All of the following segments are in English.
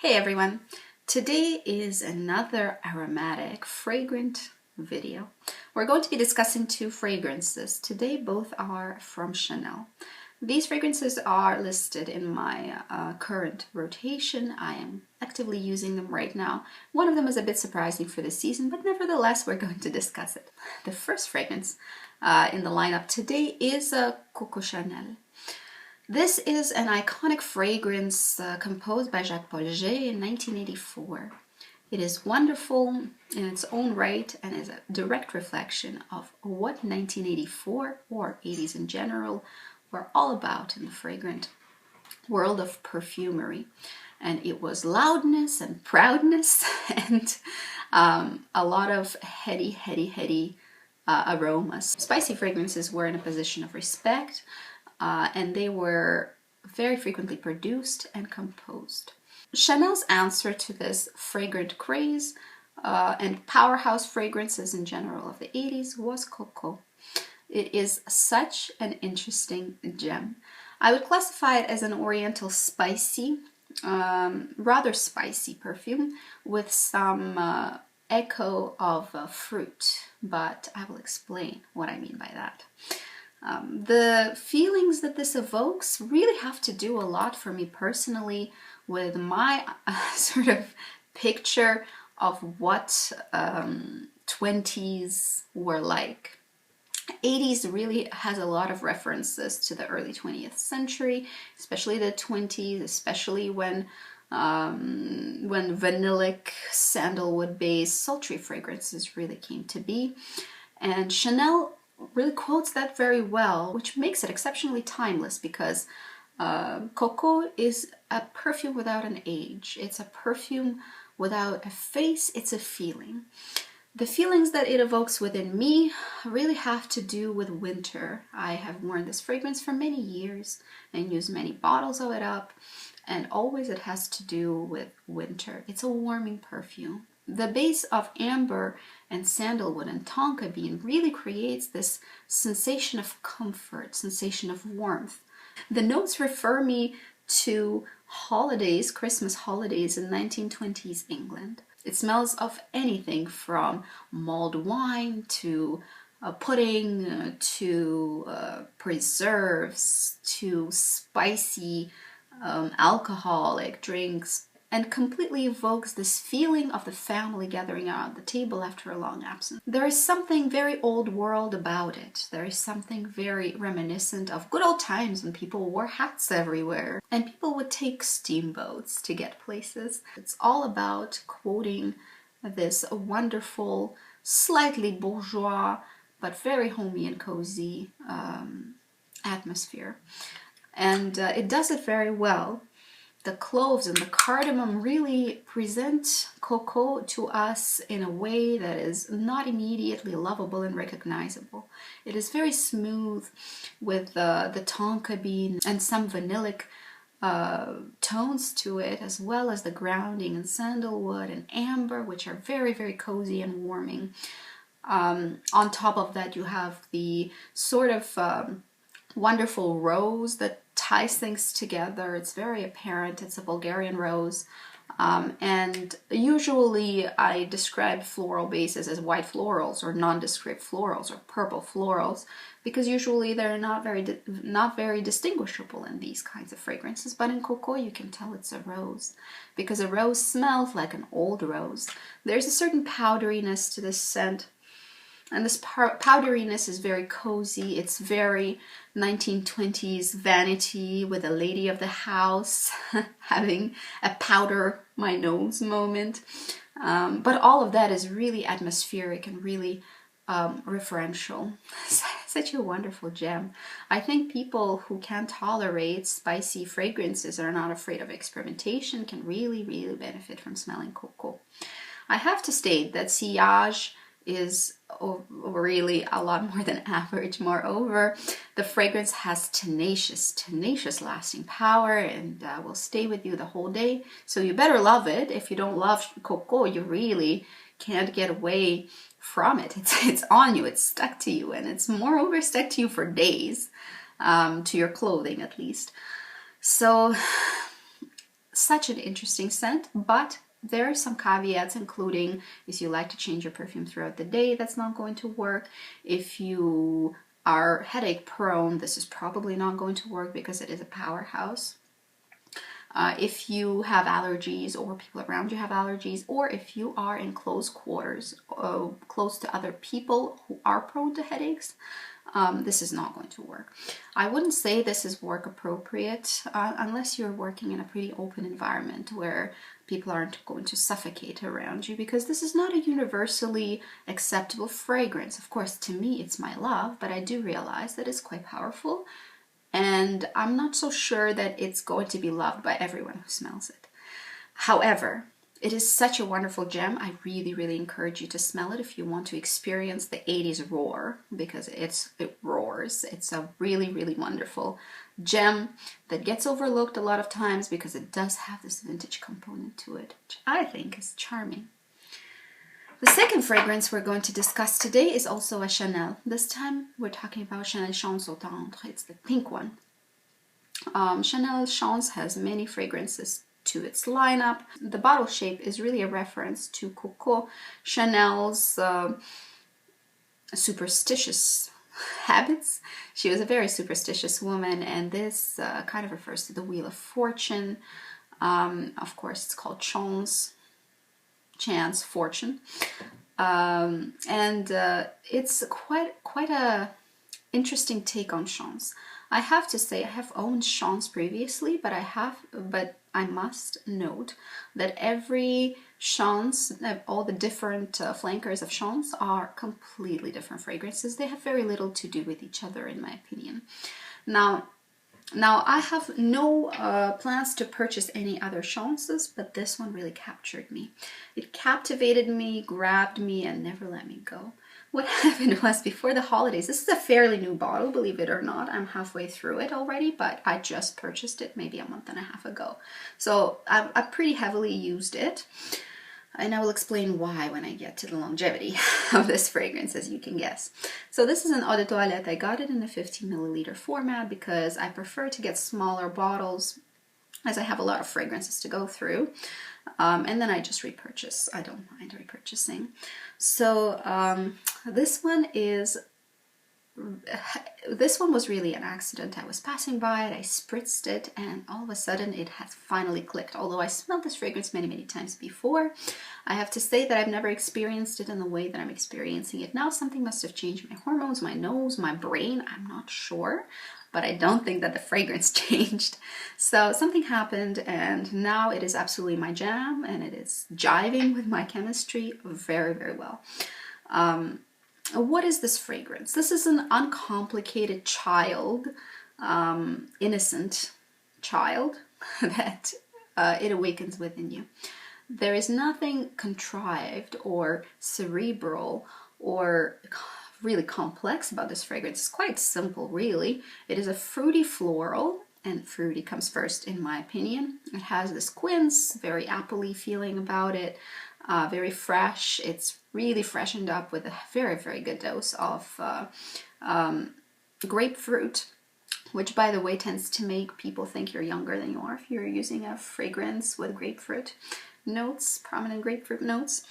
Hey everyone! Today is another aromatic, fragrant video. We're going to be discussing two fragrances. Today both are from Chanel. These fragrances are listed in my current rotation. I am actively using them right now. One of them is a bit surprising for this season, but nevertheless we're going to discuss it. The first fragrance in the lineup today is Coco Chanel. This is an iconic fragrance composed by Jacques Paul in 1984. It is wonderful in its own right and is a direct reflection of what 1984 or 80s in general were all about in the fragrant world of perfumery. And it was loudness and proudness and a lot of heady aromas. Spicy fragrances were in a position of respect. And they were very frequently produced and composed. Chanel's answer to this fragrant craze and powerhouse fragrances in general of the 80s was Coco. It is such an interesting gem. I would classify it as an oriental spicy, rather spicy perfume with some echo of fruit, but I will explain what I mean by that. The feelings that this evokes really have to do a lot for me personally with my sort of picture of what 20s were like. 80s really has a lot of references to the early 20th century, especially the 20s, especially when vanillic, sandalwood-based, sultry fragrances really came to be. And Chanel really quotes that very well, which makes it exceptionally timeless because Coco is a perfume without an age. It's a perfume without a face, it's a feeling. The feelings that it evokes within me really have to do with winter. I have worn this fragrance for many years and used many bottles of it up, and always it has to do with winter. It's a warming perfume. The base of amber and sandalwood and tonka bean really creates this sensation of comfort, sensation of warmth. The notes refer me to holidays, Christmas holidays in 1920s England. It smells of anything from mulled wine to pudding to preserves to spicy alcoholic drinks, and completely evokes this feeling of the family gathering around the table after a long absence. There is something very old world about it. There is something very reminiscent of good old times when people wore hats everywhere and people would take steamboats to get places. It's all about quoting this wonderful, slightly bourgeois, but very homey and cozy atmosphere. And it does it very well. The cloves and the cardamom really present Coco to us in a way that is not immediately lovable and recognizable. It is very smooth with the tonka bean and some vanillic tones to it, as well as the grounding in sandalwood and amber, which are very cozy and warming. On top of that, you have the sort of wonderful rose that ties things together. It's very apparent. It's a Bulgarian rose. And usually I describe floral bases as white florals or nondescript florals or purple florals because usually they're not very distinguishable in these kinds of fragrances. But in Coco you can tell it's a rose because a rose smells like an old rose. There's a certain powderiness to this scent. And this powderiness is very cozy. It's very 1920s vanity with a lady of the house having a powder my nose moment. But all of that is really atmospheric and really referential. Such a wonderful gem. I think people who can tolerate spicy fragrances and are not afraid of experimentation can really benefit from smelling Coco. I have to state that sillage is really a lot more than average. Moreover, the fragrance has tenacious lasting power and will stay with you the whole day. So you better love it. If you don't love Coco, you really can't get away from it. It's on you, it's stuck to you, and it's moreover stuck to you for days, to your clothing at least. So such an interesting scent, but there are some caveats, including if you like to change your perfume throughout the day, that's not going to work. If you are headache prone, this is probably not going to work because it is a powerhouse. If you have allergies, or people around you have allergies, or if you are in close quarters, close to other people who are prone to headaches, this is not going to work. I wouldn't say this is work appropriate unless you're working in a pretty open environment where people aren't going to suffocate around you, because this is not a universally acceptable fragrance. Of course, to me, it's my love, but I do realize that it's quite powerful. And I'm not so sure that it's going to be loved by everyone who smells it. However, it is such a wonderful gem. I really, really encourage you to smell it if you want to experience the 80s roar, because it roars. It's a really, really wonderful gem that gets overlooked a lot of times because it does have this vintage component to it, which I think is charming. The second fragrance we're going to discuss today is also a Chanel. This time we're talking about Chanel Chance Eau Tendre. It's the pink one. Chanel Chance has many fragrances to its lineup. The bottle shape is really a reference to Coco Chanel's superstitious habits. She was a very superstitious woman, and this kind of refers to the Wheel of Fortune. Of course, it's called Chance, fortune, and it's quite a interesting take on Chance. I have to say, I have owned Chance previously, but I must note that every Chance, all the different flankers of Chance are completely different fragrances. They have very little to do with each other, in my opinion. Now, I have no plans to purchase any other Chances, but this one really captured me. It captivated me, grabbed me, and never let me go. What happened was, before the holidays, this is a fairly new bottle, believe it or not. I'm halfway through it already, but I just purchased it maybe a month and a half ago. So I pretty heavily used it. And I will explain why when I get to the longevity of this fragrance, as you can guess. So this is an eau de toilette. I got it in the 50 milliliter format because I prefer to get smaller bottles, as I have a lot of fragrances to go through. And then I just repurchase. I don't mind repurchasing. So this one was really an accident. I was passing by it, I spritzed it, and all of a sudden it has finally clicked. Although I smelled this fragrance many, many times before, I have to say that I've never experienced it in the way that I'm experiencing it now. Something must have changed my hormones, my nose, my brain, I'm not sure. But I don't think that the fragrance changed. So something happened, and now it is absolutely my jam, and it is jiving with my chemistry very, very well. What is this fragrance? This is an uncomplicated child, innocent child that it awakens within you. There is nothing contrived or cerebral or really complex about this fragrance. It's quite simple, really. It is a fruity floral, and fruity comes first in my opinion. It has this quince, very appley feeling about it, very fresh. It's really freshened up with a very, very good dose of grapefruit, which, by the way, tends to make people think you're younger than you are if you're using a fragrance with grapefruit notes, prominent grapefruit notes.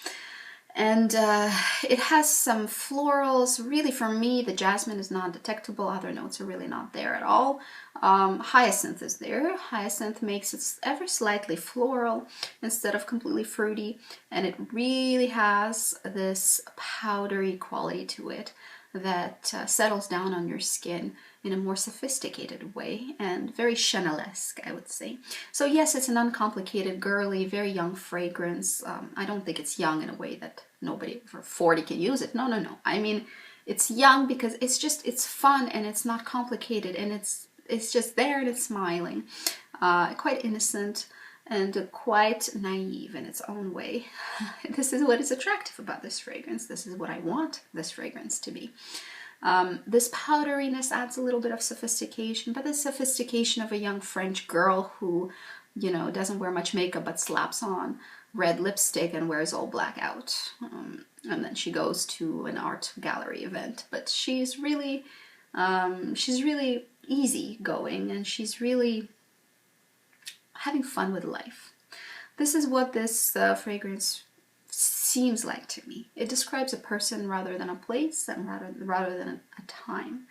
And it has some florals. Really, for me, the jasmine is not detectable. Other notes are really not there at all. Hyacinth is there. Hyacinth makes it ever slightly floral instead of completely fruity. And it really has this powdery quality to it that settles down on your skin in a more sophisticated way, and very Chanel-esque, I would say. So yes, it's an uncomplicated, girly, very young fragrance. I don't think it's young in a way that nobody over 40 can use it. No, no, no. I mean, it's young because it's fun and it's not complicated, and it's just there and it's smiling. Quite innocent and quite naive in its own way. This is what is attractive about this fragrance. This is what I want this fragrance to be. This powderiness adds a little bit of sophistication, but the sophistication of a young French girl who, you know, doesn't wear much makeup but slaps on red lipstick and wears all black out. And then she goes to an art gallery event. But she's really easy going, and she's really having fun with life. This is what this fragrance seems like to me. It describes a person rather than a place, and rather than a time.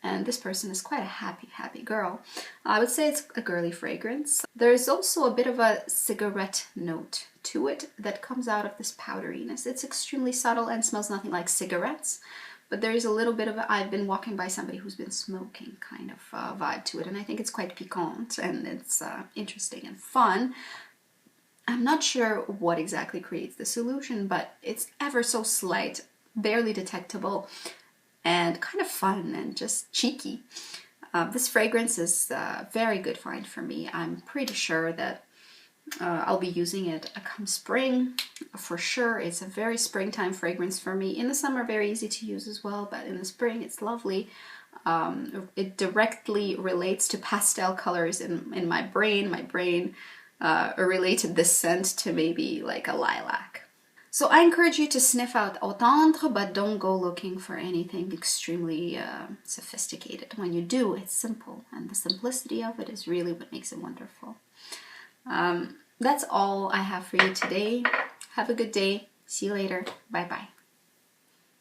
And this person is quite a happy girl. I would say it's a girly fragrance. There's also a bit of a cigarette note to it that comes out of this powderiness. It's extremely subtle and smells nothing like cigarettes, but there is a little bit of a I've been walking by somebody who's been smoking kind of vibe to it, and I think it's quite piquant and it's interesting and fun. I'm not sure what exactly creates this illusion, but it's ever so slight, barely detectable, and kind of fun and just cheeky. This fragrance is a very good find for me. I'm pretty sure that I'll be using it come spring for sure. It's a very springtime fragrance for me. In the summer, very easy to use as well, but in the spring it's lovely. It directly relates to pastel colors in my brain. My brain related this scent to maybe like a lilac. So I encourage you to sniff out Eau Tendre, but don't go looking for anything extremely sophisticated. When you do, it's simple, and the simplicity of it is really what makes it wonderful. That's all I have for you today. Have a good day. See you later. Bye bye.